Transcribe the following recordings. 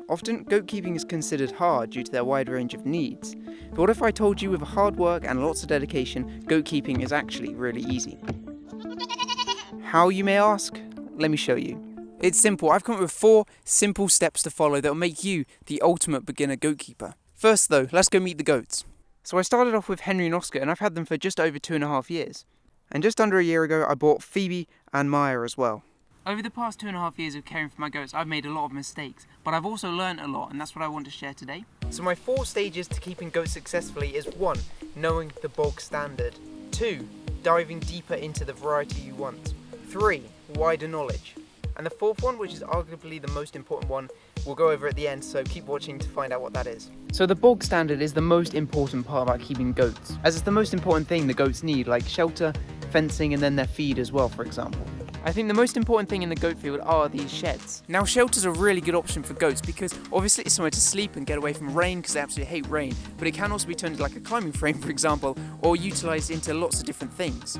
Often, goat keeping is considered hard due to their wide range of needs. But what if I told you with hard work and lots of dedication, goat keeping is actually really easy? How, you may ask? Let me show you. It's simple. I've come up with 4 simple steps to follow that will make you the ultimate beginner goat keeper. First though, let's go meet the goats. So I started off with Henry and Oscar, and I've had them for just over 2.5 years. And just under a year ago, I bought Phoebe and Maya as well. Over the past 2.5 years of caring for my goats, I've made a lot of mistakes, but I've also learned a lot, and that's what I want to share today. So my 4 stages to keeping goats successfully is 1, knowing the bog standard. 2, diving deeper into the variety you want. 3, wider knowledge. And the 4th one, which is arguably the most important one, we'll go over at the end, so keep watching to find out what that is. So the bog standard is the most important part about keeping goats, as it's the most important thing the goats need, like shelter, fencing, and then their feed as well, for example. I think the most important thing in the goat field are these sheds. Now, shelter's a really good option for goats because obviously it's somewhere to sleep and get away from rain because they absolutely hate rain, but it can also be turned into like a climbing frame, for example, or utilised into lots of different things.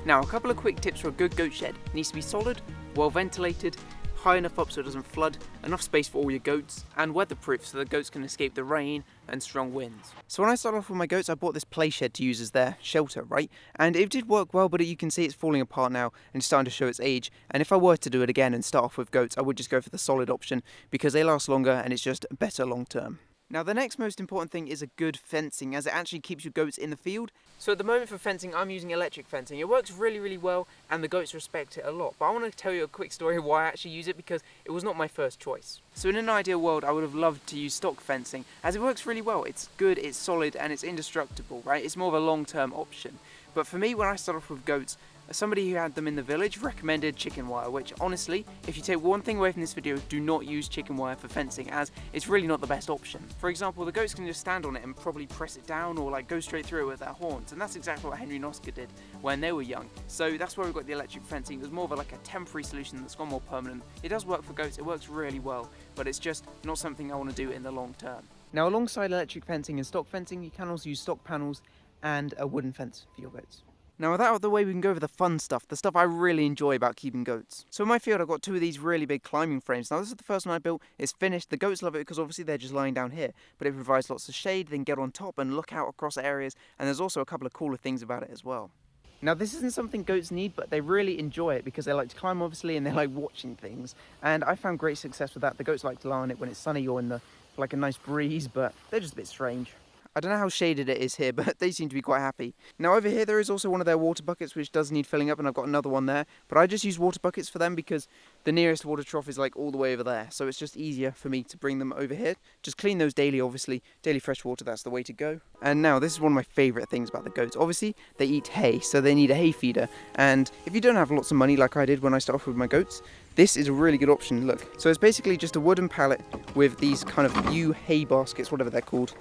Now, a couple of quick tips for a good goat shed. It needs to be solid, well ventilated, high enough up so it doesn't flood, enough space for all your goats, and weatherproof so the goats can escape the rain and strong winds. So when I started off with my goats, I bought this play shed to use as their shelter, right? And it did work well, but you can see it's falling apart now and it's starting to show its age. And if I were to do it again and start off with goats, I would just go for the solid option because they last longer and it's just better long term. Now, the next most important thing is a good fencing, as it actually keeps your goats in the field. So at the moment for fencing, I'm using electric fencing. It works really, really well, and the goats respect it a lot. But I want to tell you a quick story of why I actually use it, because it was not my first choice. So in an ideal world, I would have loved to use stock fencing, as it works really well. It's good, it's solid, and it's indestructible, right? It's more of a long-term option. But for me, when I started off with goats, somebody who had them in the village recommended chicken wire, which honestly, if you take one thing away from this video, do not use chicken wire for fencing, as it's really not the best option. For example, the goats can just stand on it and probably press it down or like go straight through it with their horns, and that's exactly what Henry and Oscar did when they were young. So that's why we got the electric fencing. It was more of like a temporary solution that's gone more permanent. It does work for goats, it works really well, but it's just not something I want to do in the long term. Now, alongside electric fencing and stock fencing, you can also use stock panels and a wooden fence for your goats. Now, with that out of the way, we can go over the fun stuff, the stuff I really enjoy about keeping goats. So in my field, I've got 2 of these really big climbing frames. Now, this is the first one I built. It's finished. The goats love it because obviously they're just lying down here, but it provides lots of shade. They can get on top and look out across areas, and there's also a couple of cooler things about it as well. Now, this isn't something goats need, but they really enjoy it because they like to climb, obviously, and they like watching things. And I found great success with that. The goats like to lie on it when it's sunny or in the like a nice breeze, but they're just a bit strange. I don't know how shaded it is here, but they seem to be quite happy. Now over here there is also one of their water buckets which does need filling up, and I've got another one there. But I just use water buckets for them because the nearest water trough is like all the way over there. So it's just easier for me to bring them over here. Just clean those daily, obviously. Daily fresh water, that's the way to go. And now this is one of my favourite things about the goats. Obviously they eat hay, so they need a hay feeder. And if you don't have lots of money like I did when I started off with my goats, this is a really good option, look. So it's basically just a wooden pallet with these kind of U hay baskets, whatever they're called,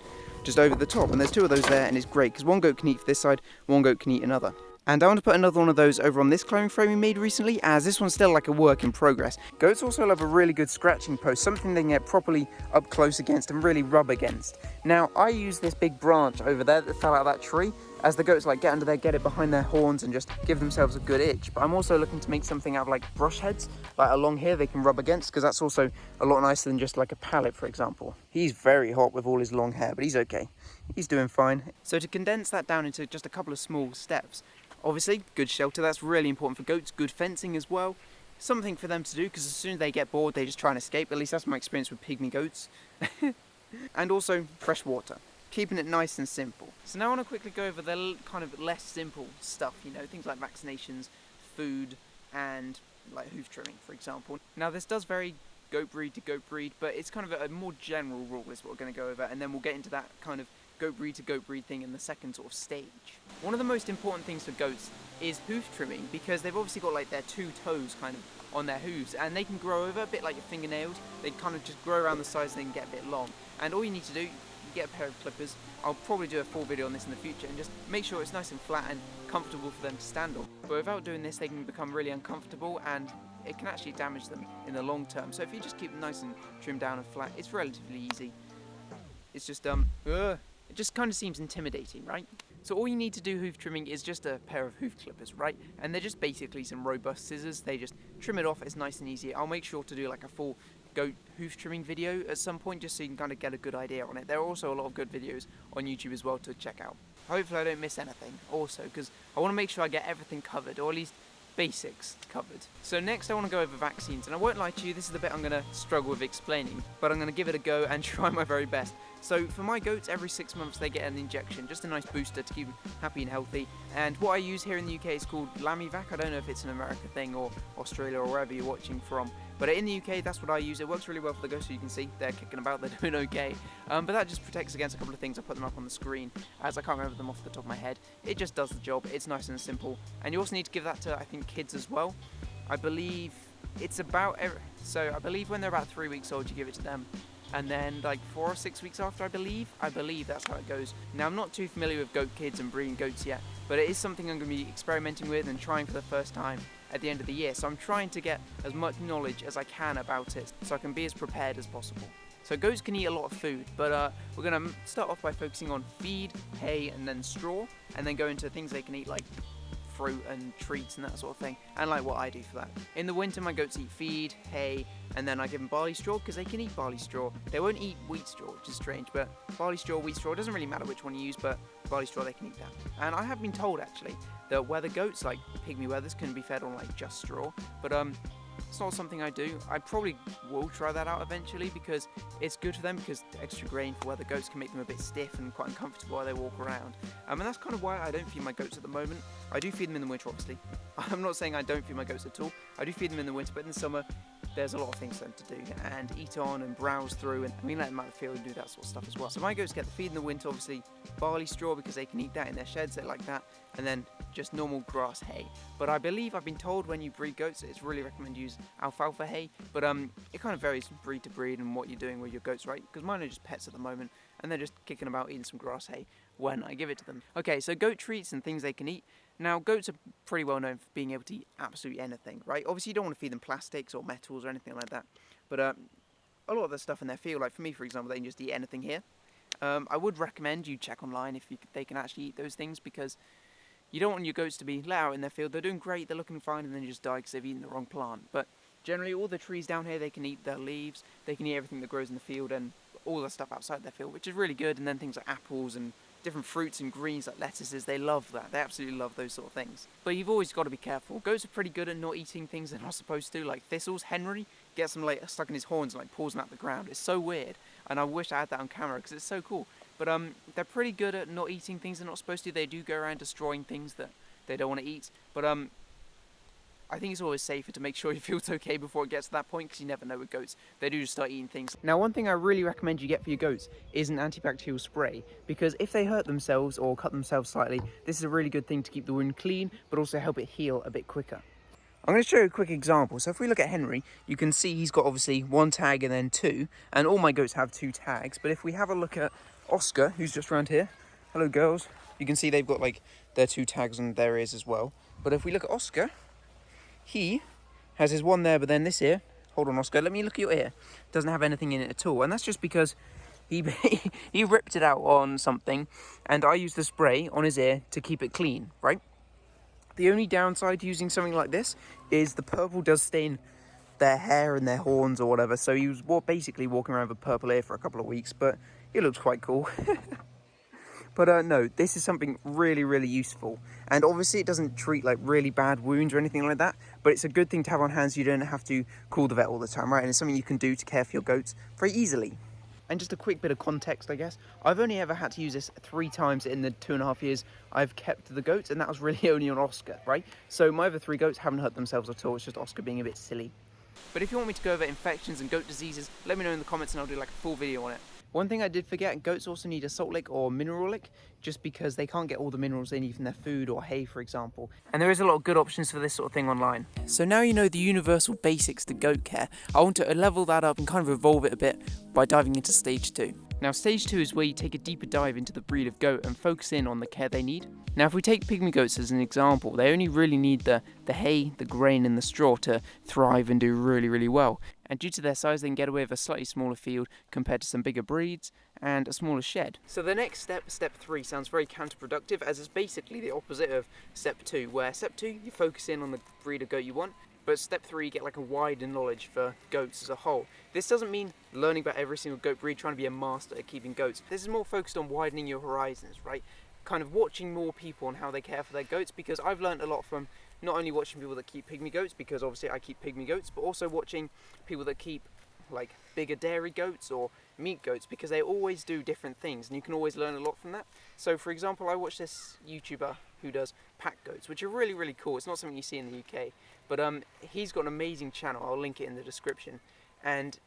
just over the top, and there's 2 of those there, and it's great because one goat can eat this side, one goat can eat another. And I want to put another one of those over on this climbing frame we made recently, as this one's still like a work in progress. Goats also love a really good scratching post, something they can get properly up close against and really rub against. Now, I use this big branch over there that fell out of that tree, as the goats like get under there, get it behind their horns and just give themselves a good itch. But I'm also looking to make something out of like brush heads, like along here they can rub against, because that's also a lot nicer than just like a pallet, for example. He's very hot with all his long hair, but he's okay. He's doing fine. So to condense that down into just a couple of small steps, obviously, good shelter, that's really important for goats. Good fencing as well. Something for them to do, because as soon as they get bored, they just try and escape. At least that's my experience with pygmy goats. And also, fresh water. Keeping it nice and simple. So now I want to quickly go over the kind of less simple stuff, you know, things like vaccinations, food, and like hoof trimming, for example. Now this does vary goat breed to goat breed, but it's kind of a more general rule is what we're going to go over, and then we'll get into that kind of goat breed to goat breed thing in the second sort of stage. One of the most important things for goats is hoof trimming, because they've obviously got like their 2 toes kind of on their hooves, and they can grow over a bit like your fingernails. They kind of just grow around the sides and they can get a bit long. And all you need to do, get a pair of clippers. I'll probably do a full video on this in the future, and just make sure it's nice and flat and comfortable for them to stand on. But without doing this, they can become really uncomfortable, and it can actually damage them in the long term. So if you just keep them nice and trimmed down and flat, it's relatively easy. It's just it just kind of seems intimidating, right? So all you need to do hoof trimming is just a pair of hoof clippers, right? And they're just basically some robust scissors. They just trim it off. It's nice and easy. I'll make sure to do like a full goat hoof trimming video at some point, just so you can kind of get a good idea on it. There are also a lot of good videos on YouTube as well to check out. Hopefully I don't miss anything also, because I want to make sure I get everything covered, or at least basics covered. So next I want to go over vaccines, and I won't lie to you, this is the bit I'm going to struggle with explaining, but I'm going to give it a go and try my very best. So for my goats, every 6 months they get an injection, just a nice booster to keep them happy and healthy. And what I use here in the UK is called Lamivac. I don't know if it's an America thing or Australia or wherever you're watching from, but in the UK that's what I use. It works really well for the goats, so you can see they're kicking about, they're doing okay. But that just protects against a couple of things. I put them up on the screen, as I can't remember them off the top of my head. It just does the job, it's nice and simple. And you also need to give that to, I think, kids as well. I believe it's about, so I believe when they're about 3 weeks old you give it to them. And then like 4 or 6 weeks after, I believe that's how it goes. Now I'm not too familiar with goat kids and breeding goats yet, but it is something I'm going to be experimenting with and trying for the first time at the end of the year. So I'm trying to get as much knowledge as I can about it, so I can be as prepared as possible. So goats can eat a lot of food, but we're going to start off by focusing on feed, hay, and then straw, and then go into things they can eat like fruit and treats and that sort of thing, and like what I do for that. In the winter my goats eat feed, hay, and then I give them barley straw because they can eat barley straw. They won't eat wheat straw, which is strange, but barley straw, wheat straw, it doesn't really matter which one you use, but barley straw they can eat that. And I have been told actually that whether goats, like pygmy wethers, can be fed on like just straw, but it's not something I do. I probably will try that out eventually because it's good for them, because the extra grain for whether goats can make them a bit stiff and quite uncomfortable while they walk around. And that's kind of why I don't feed my goats at the moment. I do feed them in the winter, obviously. I'm not saying I don't feed my goats at all. I do feed them in the winter, but in the summer there's a lot of things for them to do and eat on and browse through, and we let them out of the field and do that sort of stuff as well. So my goats get the feed in the winter, obviously barley straw because they can eat that in their sheds, they like that, and then just normal grass hay. But I believe I've been told when you breed goats it's really recommended to use alfalfa hay, but it kind of varies from breed to breed and what you're doing with your goats, right? Because mine are just pets at the moment and they're just kicking about eating some grass hay when I give it to them. Okay, so goat treats and things they can eat. Now, goats are pretty well known for being able to eat absolutely anything, right? Obviously, you don't want to feed them plastics or metals or anything like that, but a lot of the stuff in their field, like for me, for example, they can just eat anything here. I would recommend you check online if they can actually eat those things, because you don't want your goats to be let out in their field. They're doing great, they're looking fine, and then just die because they've eaten the wrong plant. But generally, all the trees down here, they can eat their leaves, they can eat everything that grows in the field, and all the stuff outside their field, which is really good. And then things like apples and different fruits and greens like lettuces, they love that. They absolutely love those sort of things. But you've always got to be careful. Goats are pretty good at not eating things they're not supposed to, like thistles. Henry gets them like stuck in his horns and like pulls them out the ground. It's so weird, and I wish I had that on camera because it's so cool. But they're pretty good at not eating things they're not supposed to. They do go around destroying things that they don't want to eat. But I think it's always safer to make sure your field's okay before it gets to that point, because you never know with goats. They do just start eating things. Now, one thing I really recommend you get for your goats is an antibacterial spray, because if they hurt themselves or cut themselves slightly, this is a really good thing to keep the wound clean, but also help it heal a bit quicker. I'm going to show you a quick example. So if we look at Henry, you can see he's got obviously one tag and then two, and all my goats have 2 tags. But if we have a look at Oscar, who's just around here, hello girls, you can see they've got like their 2 tags on their ears as well. But if we look at Oscar, he has his one there, but then this ear, hold on Oscar, let me look at your ear, doesn't have anything in it at all. And that's just because he ripped it out on something, and I used the spray on his ear to keep it clean, right? The only downside to using something like this is the purple does stain their hair and their horns or whatever, so he was basically walking around with a purple ear for a couple of weeks, but it looks quite cool. But no, this is something really, really useful. And obviously it doesn't treat like really bad wounds or anything like that, but it's a good thing to have on hand so you don't have to call the vet all the time, right? And it's something you can do to care for your goats very easily. And just a quick bit of context, I guess. I've only ever had to use this 3 times in the 2.5 years I've kept the goats, and that was really only on Oscar, right? So my other 3 goats haven't hurt themselves at all. It's just Oscar being a bit silly. But if you want me to go over infections and goat diseases, let me know in the comments and I'll do like a full video on it. One thing I did forget, goats also need a salt lick or mineral lick, just because they can't get all the minerals they need from their food or hay, for example. And there is a lot of good options for this sort of thing online. So now you know the universal basics to goat care, I want to level that up and kind of evolve it a bit by diving into stage 2. Now stage 2 is where you take a deeper dive into the breed of goat and focus in on the care they need. Now if we take pygmy goats as an example, they only really need the hay, the grain and the straw to thrive and do really, really well. And due to their size, they can get away with a slightly smaller field compared to some bigger breeds and a smaller shed. So the next step, step 3, sounds very counterproductive, as it's basically the opposite of step 2, where step 2, you focus in on the breed of goat you want, But step 3, get like a wider knowledge for goats as a whole. This doesn't mean learning about every single goat breed, trying to be a master at keeping goats. This is more focused on widening your horizons, right? Kind of watching more people and how they care for their goats, because I've learned a lot from not only watching people that keep pygmy goats, because obviously I keep pygmy goats, but also watching people that keep like bigger dairy goats or meat goats, because they always do different things and you can always learn a lot from that. So for example, I watch this YouTuber who does pack goats, which are really, really cool. It's not something you see in the UK, but he's got an amazing channel. I'll link it in the description, and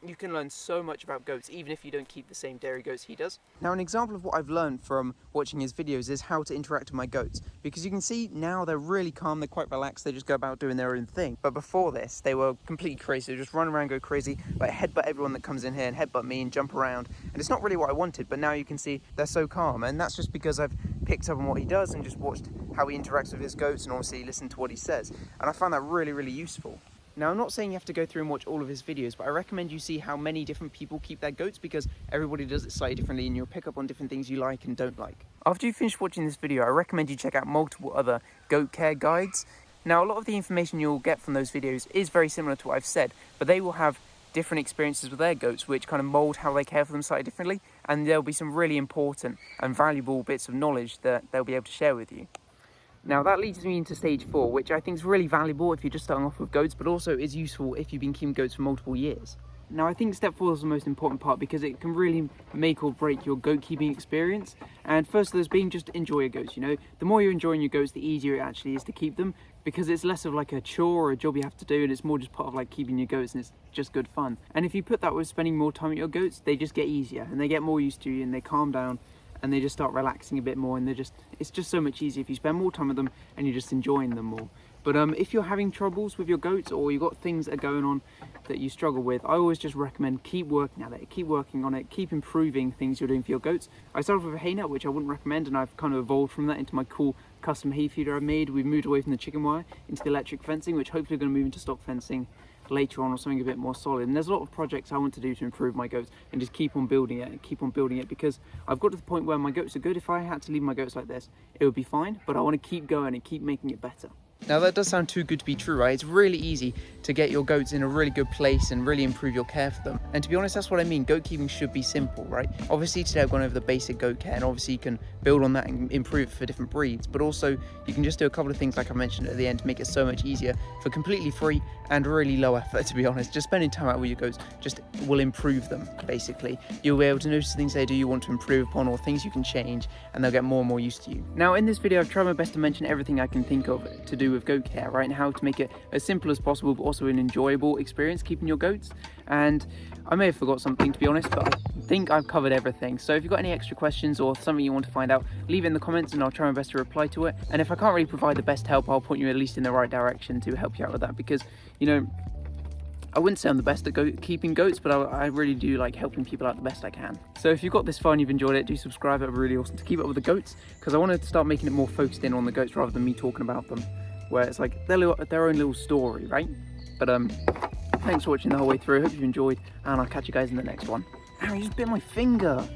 you can learn so much about goats even if you don't keep the same dairy goats he does. Now, an example of what I've learned from watching his videos is how to interact with my goats, because you can see now they're really calm, they're quite relaxed, they just go about doing their own thing. But before this, they were completely crazy. They just run around, go crazy, like headbutt everyone that comes in here and headbutt me and jump around. And it's not really what I wanted, but now you can see they're so calm, and that's just because I've picked up on what he does and just watched how he interacts with his goats and obviously listened to what he says. And I found that really, really useful. Now, I'm not saying you have to go through and watch all of his videos, but I recommend you see how many different people keep their goats, because everybody does it slightly differently and you'll pick up on different things you like and don't like. After you finish watching this video, I recommend you check out multiple other goat care guides. Now, a lot of the information you'll get from those videos is very similar to what I've said, but they will have different experiences with their goats which kind of mould how they care for them slightly differently, and there'll be some really important and valuable bits of knowledge that they'll be able to share with you. Now that leads me into stage 4, which I think is really valuable if you're just starting off with goats, but also is useful if you've been keeping goats for multiple years. Now I think step 4 is the most important part, because it can really make or break your goat keeping experience. And first of those being, just enjoy your goats. You know, the more you're enjoying your goats, the easier it actually is to keep them, because it's less of like a chore or a job you have to do, and it's more just part of like keeping your goats, and it's just good fun. And if you put that with spending more time with your goats, they just get easier and they get more used to you and they calm down, and they just start relaxing a bit more, and it's just so much easier if you spend more time with them and you're just enjoying them more. But if you're having troubles with your goats, or you've got things that are going on that you struggle with, I always just recommend keep working at it, keep working on it, keep improving things you're doing for your goats. I started with a hay net, which I wouldn't recommend, and I've kind of evolved from that into my cool custom hay feeder I've made. We've moved away from the chicken wire into the electric fencing, which hopefully are going to move into stock fencing later on, or something a bit more solid. And there's a lot of projects I want to do to improve my goats and just keep on building it and keep on building it, because I've got to the point where my goats are good. If I had to leave my goats like this, it would be fine, but I want to keep going and keep making it better. Now that does sound too good to be true, right? It's really easy to get your goats in a really good place and really improve your care for them. And to be honest, that's what I mean. Goat keeping should be simple, right? Obviously today I've gone over the basic goat care, and obviously you can build on that and improve it for different breeds, but also you can just do a couple of things like I mentioned at the end to make it so much easier for completely free and really low effort, to be honest. Just spending time out with your goats just will improve them, basically. You'll be able to notice things they do you want to improve upon, or things you can change, and they'll get more and more used to you. Now in this video I've tried my best to mention everything I can think of to do with goat care, right? And how to make it as simple as possible, but also an enjoyable experience keeping your goats. And I may have forgot something, to be honest, but I think I've covered everything. So if you've got any extra questions or something you want to find out, leave it in the comments and I'll try my best to reply to it. And if I can't really provide the best help, I'll point you at least in the right direction to help you out with that, because, you know, I wouldn't say I'm the best at keeping goats, but I really do like helping people out the best I can. So if you've got this far and you've enjoyed it, do subscribe. It would be really awesome to keep up with the goats, because I want to start making it more focused in on the goats rather than me talking about them, where it's like their own little story, right? But thanks for watching the whole way through. I hope you've enjoyed, and I'll catch you guys in the next one. Ow, you just bit my finger.